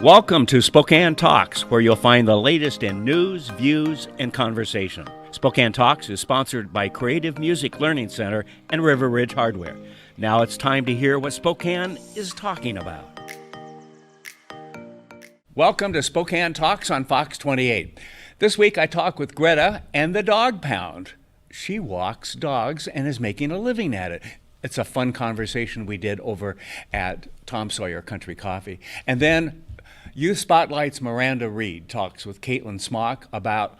Welcome to Spokane Talks, where you'll find the latest in news, views, and conversation. Spokane Talks is sponsored by Creative Music Learning Center and River Ridge Hardware. Now it's time to hear what Spokane is talking about. Welcome to Spokane Talks on Fox 28. This week I talk with Greta and the Dog Pound. She walks dogs and is making a living at it. It's a fun conversation we did over at Tom Sawyer Country Coffee. And then Youth Spotlight's Miranda Reed talks with Kaitlyn Smock about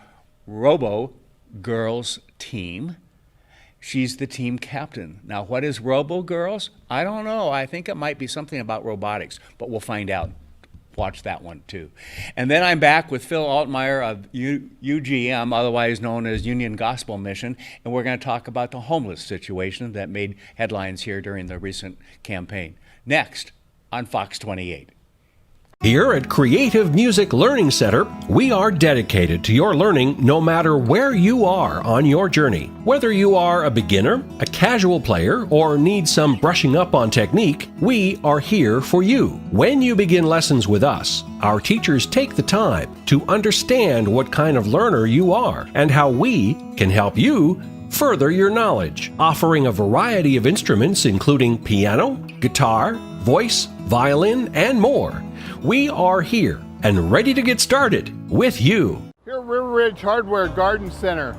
RoboGirls team. She's the team captain. Now, what is RoboGirls? I don't know. I think it might be something about robotics, but we'll find out. Watch that one too. And then I'm back with Phil Altmyer of UGM, otherwise known as Union Gospel Mission, and we're going to talk about the homeless situation that made headlines here during the recent campaign. Next on Fox 28. Here at Creative Music Learning Center, we are dedicated to your learning no matter where you are on your journey. Whether you are a beginner, a casual player, or need some brushing up on technique, we are here for you. When you begin lessons with us, our teachers take the time to understand what kind of learner you are and how we can help you further your knowledge, offering a variety of instruments including piano, guitar, voice, violin, and more. We are here and ready to get started with you. Here at River Ridge Hardware Garden Center,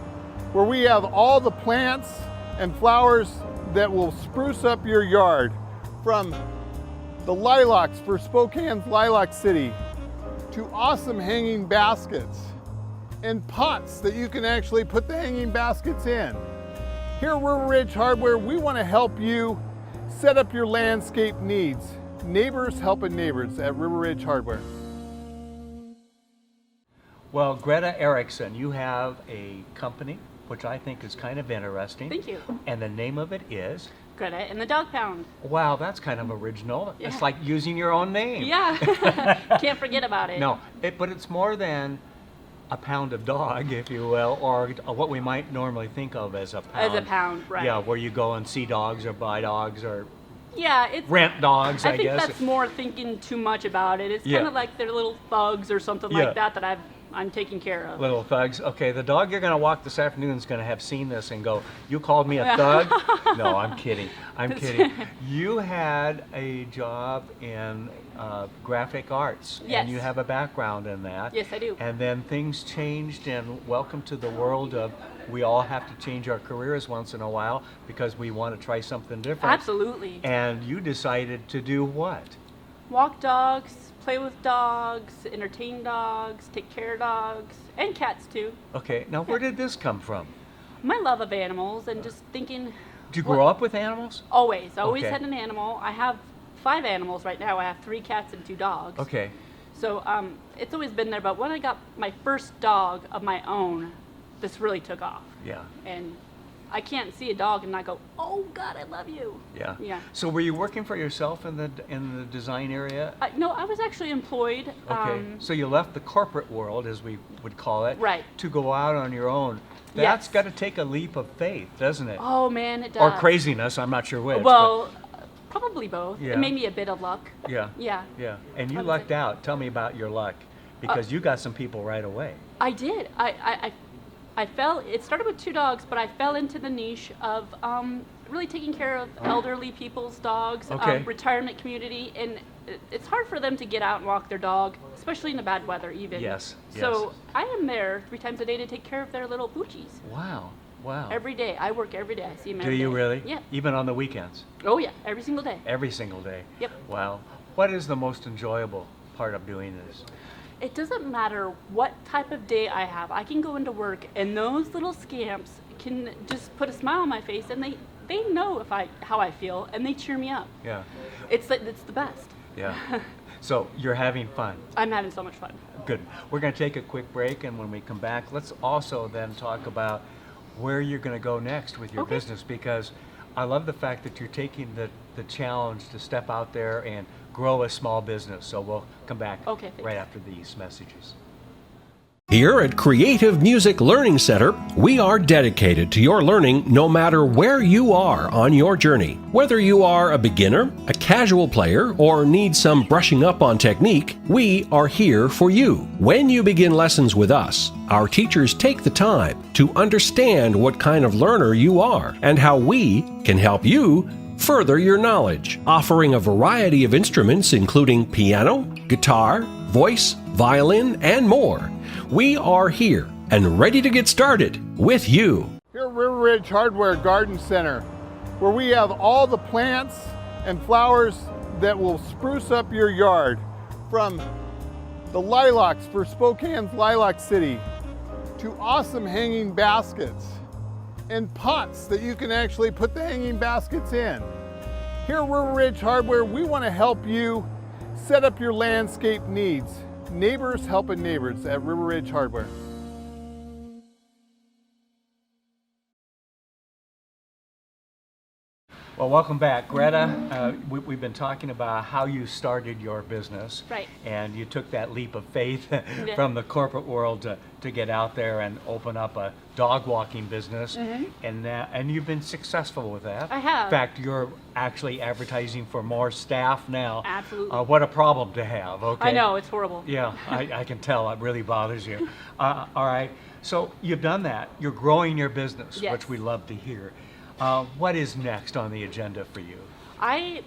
where we have all the plants and flowers that will spruce up your yard, from the lilacs for Spokane's Lilac City to awesome hanging baskets and pots that you can actually put the hanging baskets in. Here at River Ridge Hardware, we want to help you set up your landscape needs. Neighbors helping neighbors at River Ridge Hardware. Well, Greta Erickson, you have a company, which I think is kind of interesting. Thank you. And the name of it is? Greta and the Dog Pound. Wow, that's kind of original. Yeah. It's like using your own name. Yeah, can't forget about it. No, but it's more than a pound of dog, if you will, or what we might normally think of as a pound. As a pound, right. Yeah, where you go and see dogs or buy dogs or Yeah, it's rent dogs, I think guess. that's more thinking too much about it. It's Yeah. kind of like their little thugs or something Yeah. like that I'm taking care of. Little thugs. Okay, the dog you're going to walk this afternoon is going to have seen this and go, "You called me a thug?" No, I'm kidding. I'm kidding. You had a job in graphic arts, Yes. and you have a background in that. Yes, I do. And then things changed, and welcome to the world of we all have to change our careers once in a while because we want to try something different. Absolutely. And you decided to do what? Walk dogs, play with dogs, entertain dogs, take care of dogs, and cats too. Okay, now where did this come from? My love of animals and just thinking. Did you grow up with animals? Always Okay. had an animal. I have 5 animals right now. I have 3 cats and 2 dogs. Okay. So it's always been there, but when I got my first dog of my own, this really took off. Yeah. And I can't see a dog and not go, "Oh God, I love you." Yeah. Yeah. So were you working for yourself in the design area? No, I was actually employed. Okay. So you left the corporate world, as we would call it, Right. to go out on your own. That's got to take a leap of faith, doesn't it? Oh man, it does. Or craziness. I'm not sure which. Well, probably both. Yeah. It made me a bit of luck. but yeah. Yeah. Yeah. And you I would lucked say- out. Tell me about your luck, because you got some people right away. I did. I fell. It started with 2 dogs, but I fell into the niche of really taking care of elderly people's dogs, Okay. retirement community, and it's hard for them to get out and walk their dog, especially in the bad weather even. Yes, So yes. I am there 3 times a day to take care of their little poochies. Wow. Wow. Every day. I work every day. I see them Do every you day. really? Yeah. Even on the weekends? Oh yeah, every single day. Every single day? Yep. Wow. What is the most enjoyable part of doing this? It doesn't matter what type of day I have. I can go into work and those little scamps can just put a smile on my face, and they know how I feel, and they cheer me up. Yeah. It's the best. Yeah. So you're having fun. I'm having so much fun. Good. We're going to take a quick break, and when we come back, let's also then talk about where you're going to go next with your Okay. business, because I love the fact that you're taking the challenge to step out there and grow a small business. So we'll come back Okay, thanks. right after these messages. Here at Creative Music Learning Center, we are dedicated to your learning no matter where you are on your journey. Whether you are a beginner, a casual player, or need some brushing up on technique, we are here for you. When you begin lessons with us, our teachers take the time to understand what kind of learner you are and how we can help you further your knowledge, offering a variety of instruments including piano, guitar, voice, violin, and more. We are here and ready to get started with you. Here at River Ridge Hardware Garden Center, where we have all the plants and flowers that will spruce up your yard, from the lilacs for Spokane's Lilac City to awesome hanging baskets and pots that you can actually put the hanging baskets in. Here at River Ridge Hardware, we want to help you set up your landscape needs. Neighbors helping neighbors at River Ridge Hardware. Well, welcome back, Greta. We've been talking about how you started your business, Right. And you took that leap of faith from the corporate world to get out there and open up a dog walking business, and you've been successful with that. I have. In fact, you're actually advertising for more staff now. Absolutely. What a problem to have. Okay. I know, it's horrible. Yeah, I can tell it really bothers you. All right, so you've done that. You're growing your business, Yes. which we love to hear. What is next on the agenda for you? My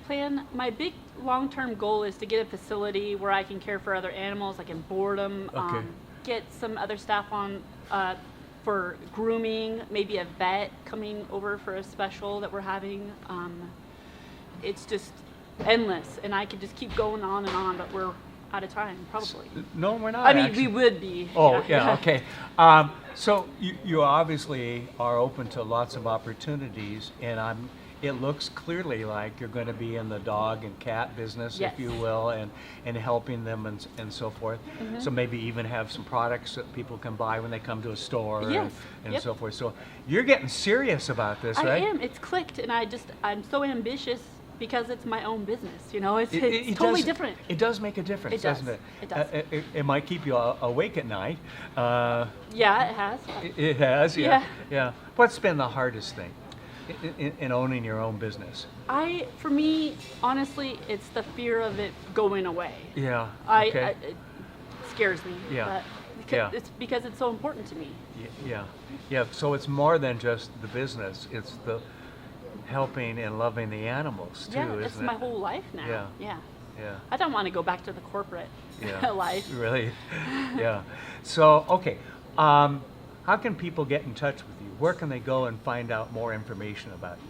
big long-term goal is to get a facility where I can care for other animals. I can board them, Okay. get some other staff on for grooming, maybe a vet coming over for a special that we're having. It's just endless, and I could just keep going on and on, but we're out of time, probably. No, we're not. I mean, actually. we would be. Oh, yeah, okay. So you obviously are open to lots of opportunities, and it looks clearly like you're going to be in the dog and cat business, Yes. if you will, and helping them and so forth. So maybe even have some products that people can buy when they come to a store Yes. and Yep. so forth. So you're getting serious about this, I right? am. It's clicked, and I'm so ambitious because it's my own business. You know, it's It totally does- different. It does make a difference, It does. doesn't it? It does. It might keep you awake at night. Yeah, it has. It has, yeah. Yeah. Yeah. What's been the hardest thing in owning your own business? For me, honestly, it's the fear of it going away. Yeah. Okay. It scares me. Yeah. But Yeah. it's because it's so important to me. Yeah. Yeah. So it's more than just the business. It's the helping and loving the animals too, Yeah, isn't it's it? my whole life now. Yeah. Yeah. Yeah. I don't want to go back to the corporate Yeah. life. Really? Yeah. So, okay. How can people get in touch with you? Where can they go and find out more information about you?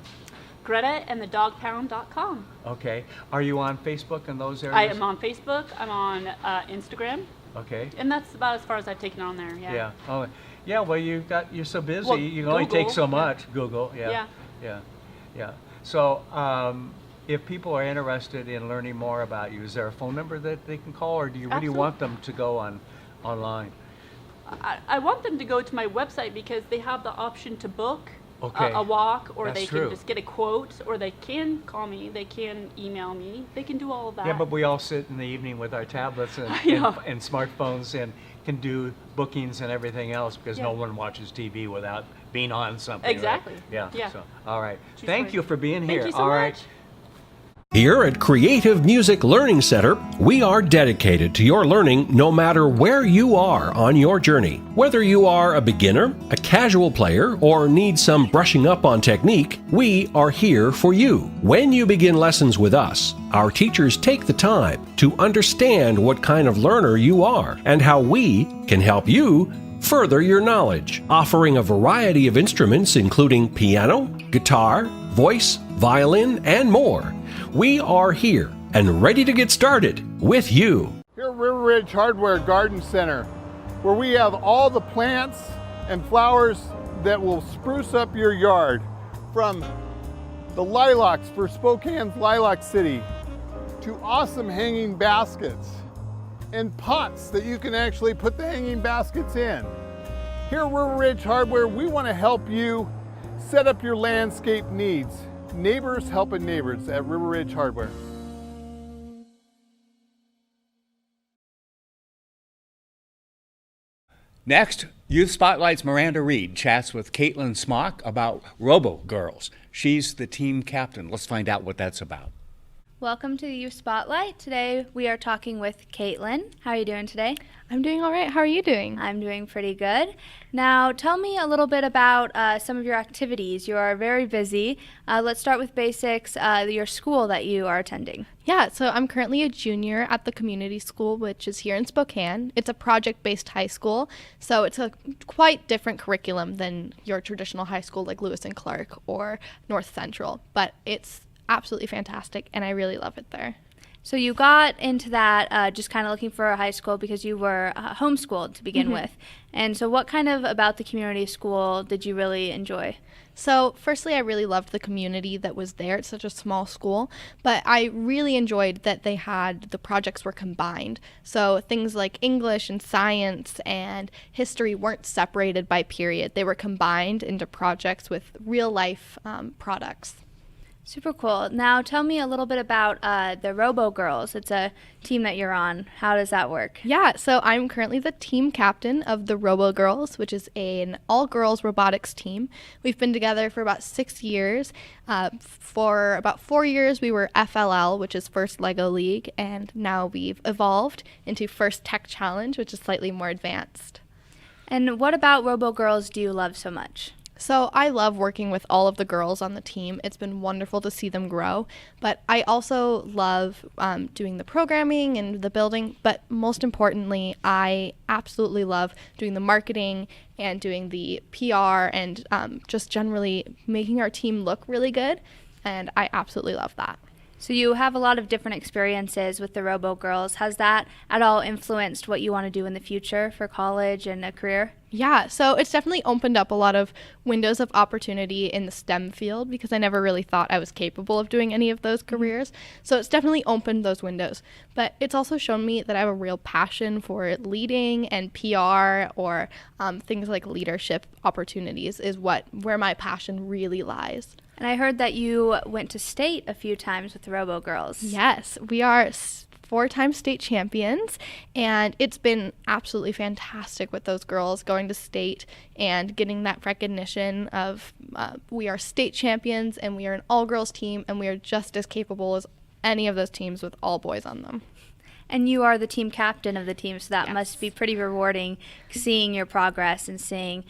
Greta and the dogpound.com. Okay. Are you on Facebook and those areas? I am on Facebook. I'm on Instagram. Okay. And that's about as far as I've taken on there. Yeah. Yeah. Oh, yeah. Well, you're so busy. Well, you can only take Google, so yeah. much. Google. Yeah. Yeah. Yeah. Yeah. So, if people are interested in learning more about you, is there a phone number that they can call, or do you really Absolutely. want them to go online? I want them to go to my website because they have the option to book Okay. a walk, or That's they true. can just get a quote, or they can call me, they can email me, they can do all of that. Yeah, but we all sit in the evening with our tablets and, I know. and smartphones and can do bookings and everything else because no Yeah. one watches TV without being on something. right? Exactly. Yeah. Yeah. So, all right. True Thank story. you for being here. Thank you so all much. right. Here at Creative Music Learning Center, we are dedicated to your learning no matter where you are on your journey. Whether you are a beginner, a casual player, or need some brushing up on technique, we are here for you. When you begin lessons with us, our teachers take the time to understand what kind of learner you are and how we can help you further your knowledge, offering a variety of instruments including piano, guitar, voice, violin, and more. We are here and ready to get started with you. Here at River Ridge Hardware Garden Center, where we have all the plants and flowers that will spruce up your yard, from the lilacs for Spokane's Lilac City to awesome hanging baskets and pots that you can actually put the hanging baskets in. Here at River Ridge Hardware, we want to help you set up your landscape needs. Neighbors helping neighbors at River Ridge Hardware. Next, Youth Spotlight's Miranda Reed chats with Kaitlyn Smock about RoboGirls. She's the team captain. Let's find out what that's about. Welcome to the Youth Spotlight. Today we are talking with Kaitlyn. How are you doing today? I'm doing all right. How are you doing? I'm doing pretty good. Now tell me a little bit about some of your activities. You are very busy. Let's start with basics, your school that you are attending. Yeah, so I'm currently a junior at the community school, which is here in Spokane. It's a project-based high school, so it's a quite different curriculum than your traditional high school like Lewis and Clark or North Central, but it's absolutely fantastic, and I really love it there. So you got into that just kind of looking for a high school because you were homeschooled to begin with. And so what kind of about the community school did you really enjoy? So firstly, I really loved the community that was there. It's such a small school, but I really enjoyed that the projects were combined. So things like English and science and history weren't separated by period. They were combined into projects with real life products. Super cool. Now tell me a little bit about the RoboGirls. It's a team that you're on. How does that work? Yeah, so I'm currently the team captain of the RoboGirls, which is an all-girls robotics team. We've been together for about 6 years. For about 4 years, we were FLL, which is First Lego League, and now we've evolved into First Tech Challenge, which is slightly more advanced. And what about RoboGirls do you love so much? So I love working with all of the girls on the team. It's been wonderful to see them grow. But I also love doing the programming and the building. But most importantly, I absolutely love doing the marketing and doing the PR and just generally making our team look really good. And I absolutely love that. So you have a lot of different experiences with the RoboGirls. Has that at all influenced what you want to do in the future for college and a career? Yeah, so it's definitely opened up a lot of windows of opportunity in the STEM field because I never really thought I was capable of doing any of those careers. So it's definitely opened those windows. But it's also shown me that I have a real passion for leading and PR or things like leadership opportunities is where my passion really lies. And I heard that you went to state a few times with the RoboGirls. Yes, we are 4-time state champions, and it's been absolutely fantastic with those girls going to state and getting that recognition of we are state champions and we are an all-girls team and we are just as capable as any of those teams with all boys on them. And you are the team captain of the team, so that Yes. must be pretty rewarding seeing your progress and seeing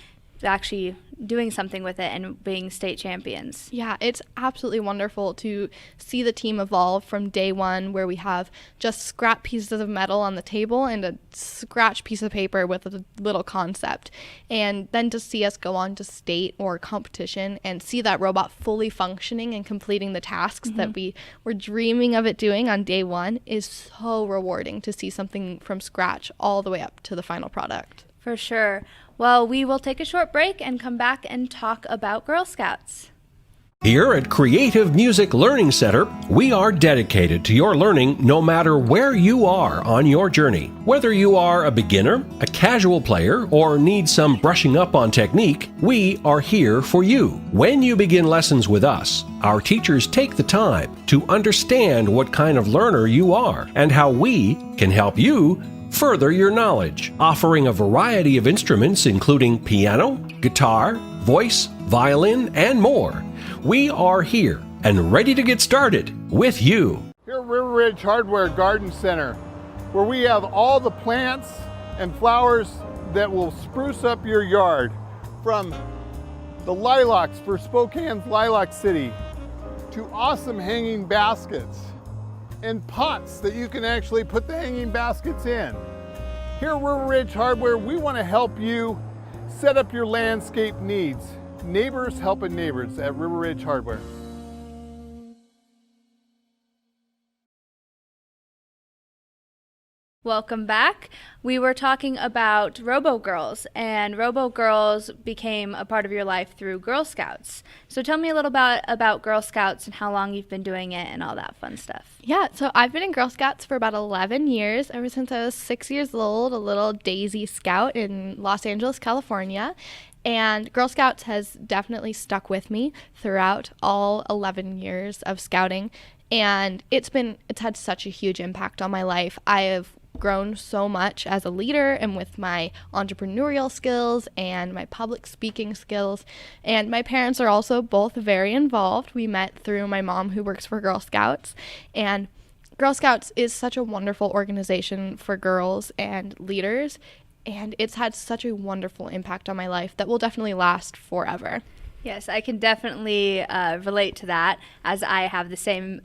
actually doing something with it and being state champions. Yeah, it's absolutely wonderful to see the team evolve from day one where we have just scrap pieces of metal on the table and a scratch piece of paper with a little concept. And then to see us go on to state or competition and see that robot fully functioning and completing the tasks that we were dreaming of it doing on day one is so rewarding to see something from scratch all the way up to the final product. For sure. Well, we will take a short break and come back and talk about Girl Scouts. Here at Creative Music Learning Center, we are dedicated to your learning no matter where you are on your journey. Whether you are a beginner, a casual player, or need some brushing up on technique, we are here for you. When you begin lessons with us, our teachers take the time to understand what kind of learner you are and how we can help you further your knowledge, offering a variety of instruments including piano, guitar, voice, violin, and more. We are here and ready to get started with you. Here at River Ridge Hardware Garden Center, where we have all the plants and flowers that will spruce up your yard, from the lilacs for Spokane's Lilac City to awesome hanging baskets and pots that you can actually put the hanging baskets in. Here at River Ridge Hardware, we want to help you set up your landscape needs. Neighbors helping neighbors at River Ridge Hardware. Welcome back. We were talking about RoboGirls, and RoboGirls became a part of your life through Girl Scouts. So tell me a little about Girl Scouts and how long you've been doing it and all that fun stuff. Yeah, so I've been in Girl Scouts for about 11 years, ever since I was 6 years old, a little Daisy Scout in Los Angeles, California. And Girl Scouts has definitely stuck with me throughout all 11 years of scouting. And it's had such a huge impact on my life. I have grown so much as a leader and with my entrepreneurial skills and my public speaking skills. And my parents are also both very involved. We met through my mom, who works for Girl Scouts, and Girl Scouts is such a wonderful organization for girls and leaders, and it's had such a wonderful impact on my life that will definitely last forever. Yes, I can definitely relate to that, as I have the same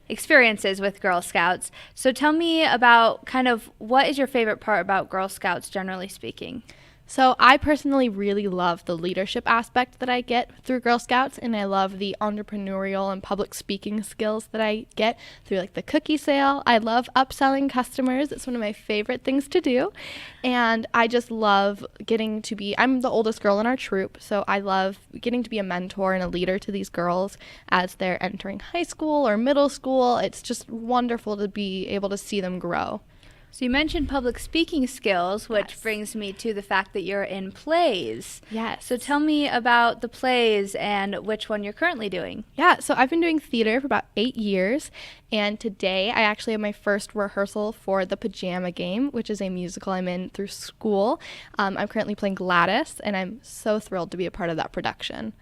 experiences with Girl Scouts. So tell me about kind of what is your favorite part about Girl Scouts, generally speaking? So I personally really love the leadership aspect that I get through Girl Scouts, and I love the entrepreneurial and public speaking skills that I get through like the cookie sale. I love upselling customers. It's one of my favorite things to do. And I just love getting to be, I'm the oldest girl in our troop, so I love getting to be a mentor and a leader to these girls as they're entering high school or middle school. It's just wonderful to be able to see them grow. So you mentioned public speaking skills, which Yes. brings me to the fact that you're in plays. Yes. So tell me about the plays and which one you're currently doing. Yeah, so I've been doing theater for about 8 years, and today I actually have my first rehearsal for The Pajama Game, which is a musical I'm in through school. I'm currently playing Gladys, and I'm so thrilled to be a part of that production.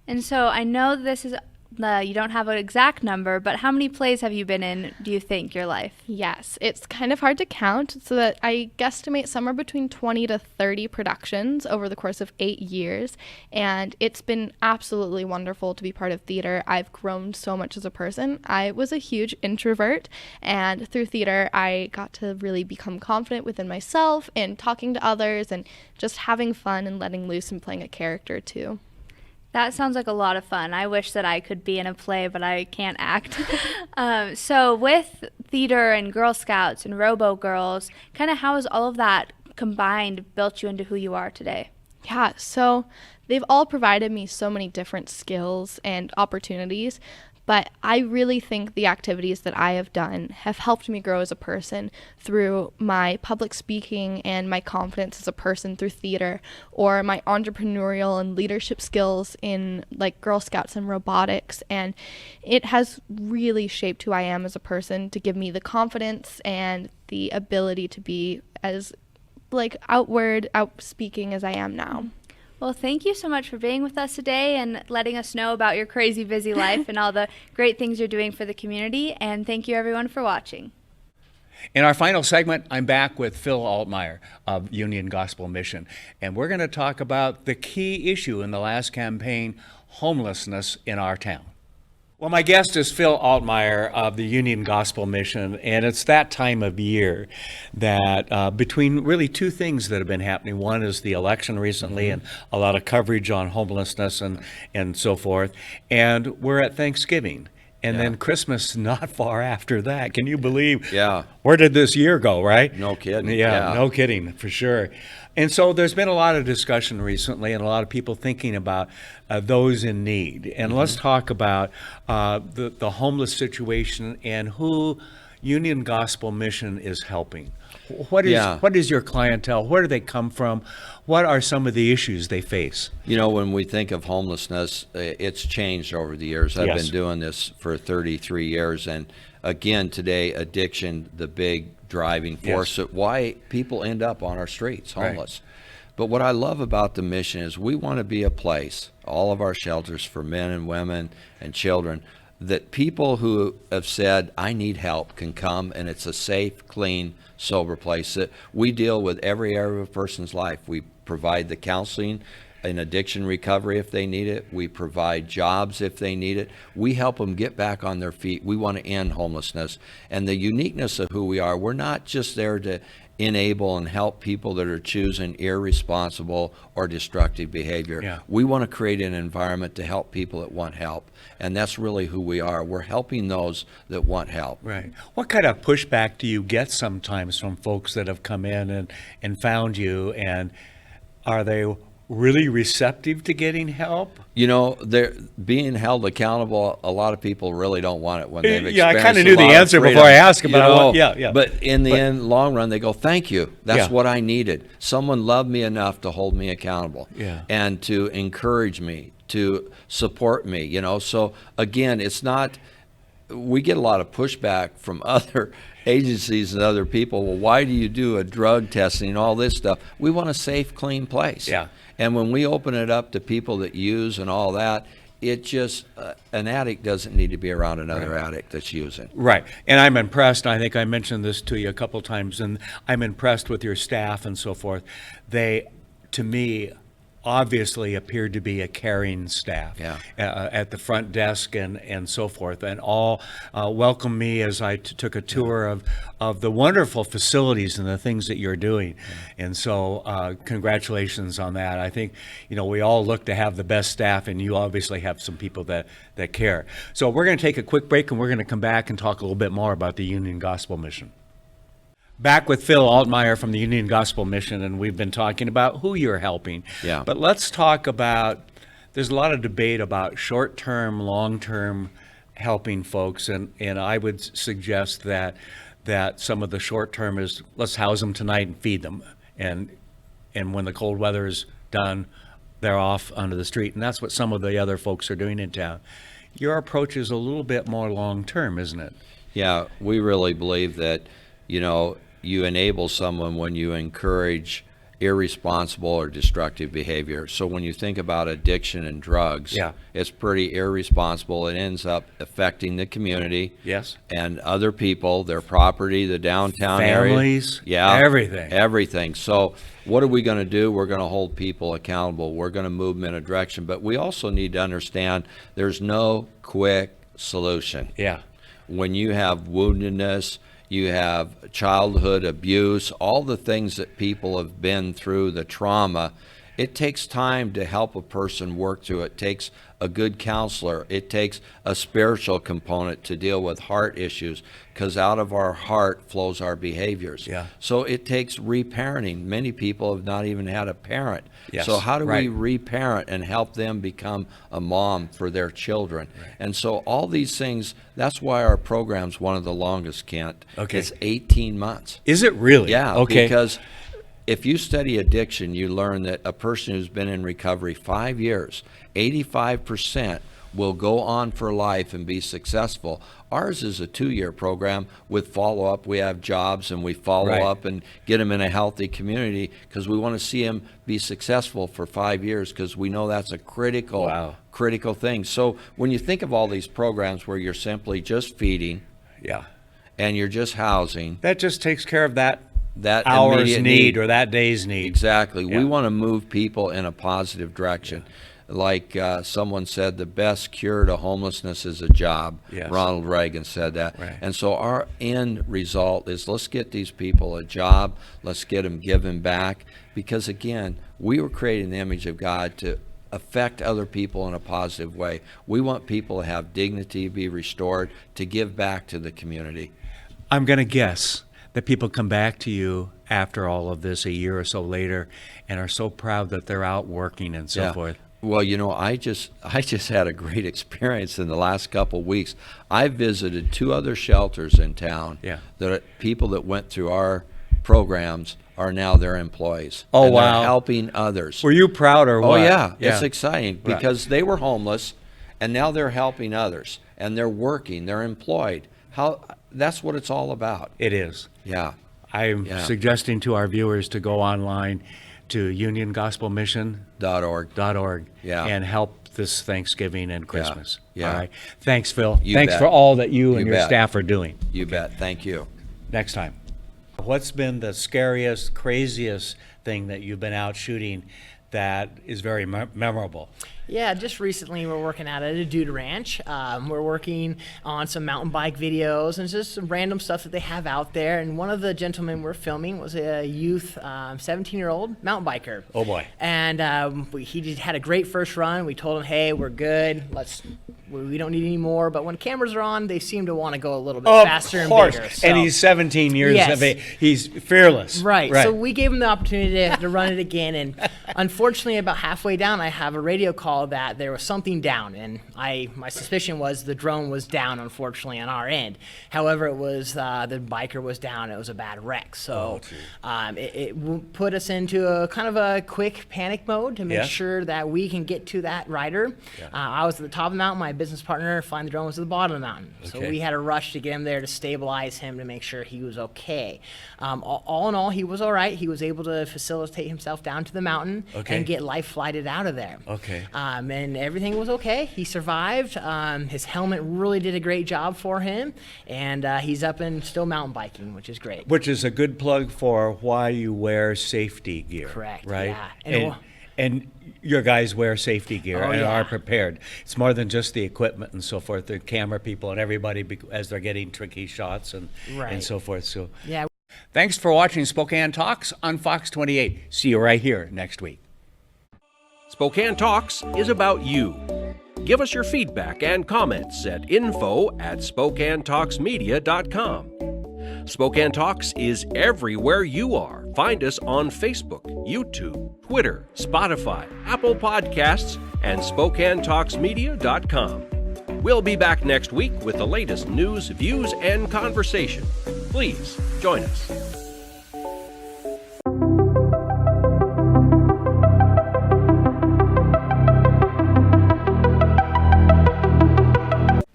And so I know this is you don't have an exact number, but how many plays have you been in, do you think, your life? Yes, it's kind of hard to count, so that I guesstimate somewhere between 20 to 30 productions over the course of 8 years, and it's been absolutely wonderful to be part of theater. I've grown so much as a person. I was a huge introvert, and through theater, I got to really become confident within myself and talking to others and just having fun and letting loose and playing a character too. That sounds like a lot of fun. I wish that I could be in a play, but I can't act. So with theater and Girl Scouts and RoboGirls, kind of how has all of that combined built you into who you are today? Yeah, so they've all provided me so many different skills and opportunities, but I really think the activities that I have done have helped me grow as a person through my public speaking and my confidence as a person through theater, or my entrepreneurial and leadership skills in like Girl Scouts and robotics. And it has really shaped who I am as a person to give me the confidence and the ability to be as like outspeaking as I am now. Well, thank you so much for being with us today and letting us know about your crazy busy life and all the great things you're doing for the community. And thank you, everyone, for watching. In our final segment, I'm back with Phil Altmyer of Union Gospel Mission, and we're going to talk about the key issue in the last campaign, homelessness in our town. Well, my guest is Phil Altmyer of the Union Gospel Mission, and it's that time of year that between really two things that have been happening. One is the election recently and a lot of coverage on homelessness and so forth, and we're at Thanksgiving. And then Christmas not far after that. Can you believe? Yeah. Where did this year go, right? No kidding. Yeah, no kidding, for sure. And so there's been a lot of discussion recently and a lot of people thinking about those in need. And let's talk about the homeless situation and who Union Gospel Mission is helping. What is your clientele? Where do they come from? What are some of the issues they face? You know, when we think of homelessness, it's changed over the years. I've been doing this for 33 years. And again, today, addiction, the big driving force of why people end up on our streets, homeless. Right. But what I love about the mission is we want to be a place, all of our shelters for men and women and children, that people who have said, I need help, can come, and it's a safe, clean, sober place. That we deal with every area of a person's life. We provide the counseling and addiction recovery if they need it. We provide jobs if they need it. We help them get back on their feet. We want to end homelessness. And the uniqueness of who we are, we're not just there to enable and help people that are choosing irresponsible or destructive behavior. Yeah. We want to create an environment to help people that want help. And that's really who we are. We're helping those that want help. Right. What kind of pushback do you get sometimes from folks that have come in and found you, and are they really receptive to getting help? You know, they're being held accountable. A lot of people really don't want it when they've experienced I kind a of knew the lot of answer freedom, before I asked, but you know, yeah. But in the end, long run, they go, thank you. That's Yeah. what I needed. Someone loved me enough to hold me accountable and to encourage me, to support me, you know. So again, it's not we get a lot of pushback from other agencies and other people. Well, why do you do a drug testing and all this stuff? We want a safe, clean place. Yeah. And when we open it up to people that use and all that, it just, an addict doesn't need to be around another addict that's using. Right. And I'm impressed. I think I mentioned this to you a couple times, and I'm impressed with your staff and so forth. They, to me, obviously appeared to be a caring staff at the front desk and so forth, and all welcomed me as I took a tour of the wonderful facilities and the things that you're doing. And so congratulations on that. I think, we all look to have the best staff, and you obviously have some people that care. So we're going to take a quick break, and we're going to come back and talk a little bit more about the Union Gospel Mission. Back with Phil Altmyer from the Union Gospel Mission, and we've been talking about who you're helping. Yeah. But let's talk about, there's a lot of debate about short-term, long-term helping folks, and I would suggest that some of the short-term is, let's house them tonight and feed them. And when the cold weather is done, they're off onto the street. And that's what some of the other folks are doing in town. Your approach is a little bit more long-term, isn't it? Yeah, we really believe that, you enable someone when you encourage irresponsible or destructive behavior. So when you think about addiction and drugs, it's pretty irresponsible. It ends up affecting the community. Yes. And other people, their property, the downtown families, area. Everything. So what are we going to do? We're going to hold people accountable. We're going to move them in a direction. But we also need to understand there's no quick solution. Yeah. When you have woundedness, you have childhood abuse, all the things that people have been through, the trauma, it takes time to help a person work through it. It takes a good counselor. It takes a spiritual component to deal with heart issues, because out of our heart flows our behaviors. Yeah. So it takes reparenting. Many people have not even had a parent. Yes. So how do we reparent and help them become a mom for their children? Right. And so all these things, that's why our program's one of the longest, Kent. Okay. It's 18 months. Is it really? Yeah, okay. Because if you study addiction, you learn that a person who's been in recovery 5 years, 85% will go on for life and be successful. Ours is a 2-year program with follow-up. We have jobs and we follow up and get them in a healthy community, because we want to see them be successful for 5 years, because we know that's a critical thing. So when you think of all these programs where you're simply just feeding and you're just housing, that just takes care of that hour's need or that day's need. Exactly. Yeah. We want to move people in a positive direction. Like someone said, the best cure to homelessness is a job. Yes. Ronald Reagan said that. Right. And so our end result is, let's get these people a job. Let's get them given back. Because again, we were creating the image of God to affect other people in a positive way. We want people to have dignity, be restored, to give back to the community. I'm going to guess that people come back to you after all of this a year or so later and are so proud that they're out working and so forth. Well, I just had a great experience in the last couple of weeks. I visited 2 other shelters in town that people that went through our programs are now their employees. Oh, and wow. They're helping others. Were you proud or what? Oh, yeah. It's exciting because they were homeless and now they're helping others and they're working, they're employed. That's what it's all about. It is. Yeah. I'm suggesting to our viewers to go online to uniongospelmission.org and help this Thanksgiving and Christmas. Yeah. All right. Thanks, Phil. You Thanks bet. for all that you and You your bet. staff are doing. You bet. Thank you. Next time. What's been the scariest, craziest thing that you've been out shooting that is very memorable? Yeah, just recently we're working out at a dude ranch. We're working on some mountain bike videos and just some random stuff that they have out there. And one of the gentlemen we're filming was a youth, 17-year-old mountain biker. Oh boy! And he just had a great first run. We told him, "Hey, we're good. We don't need any more." But when cameras are on, they seem to want to go a little bit faster and bigger. So. And he's 17 years of age. He's fearless. Right. So we gave him the opportunity to run it again. And unfortunately, about halfway down, I have a radio call that there was something down, and my suspicion was the drone was down, unfortunately, on our end. However, it was the biker was down. It was a bad wreck, so it put us into a kind of a quick panic mode to make sure that we can get to that rider. I was at the top of the mountain. My business business partner find the drone was at the bottom of the mountain. So Okay. we had to rush to get him there to stabilize him to make sure he was okay. All in all, he was all right. He was able to facilitate himself down to the mountain Okay. and get life flighted out of there. Okay. And everything was okay. He survived. His helmet really did a great job for him, and he's up and still mountain biking, which is great. Which is a good plug for why you wear safety gear. Correct, Right? yeah. And your guys wear safety gear Oh, and yeah. are prepared. It's more than just the equipment and so forth. The camera people and everybody as they're getting tricky shots and Right. so forth. So Yeah. thanks for watching Spokane Talks on Fox 28. See you right here next week. Spokane Talks is about you. Give us your feedback and comments at info@SpokaneTalksMedia.com. Spokane Talks is everywhere you are. Find us on Facebook, YouTube, Twitter, Spotify, Apple Podcasts, and SpokaneTalksMedia.com. We'll be back next week with the latest news, views, and conversation. Please join us.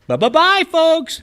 Bye-bye, folks.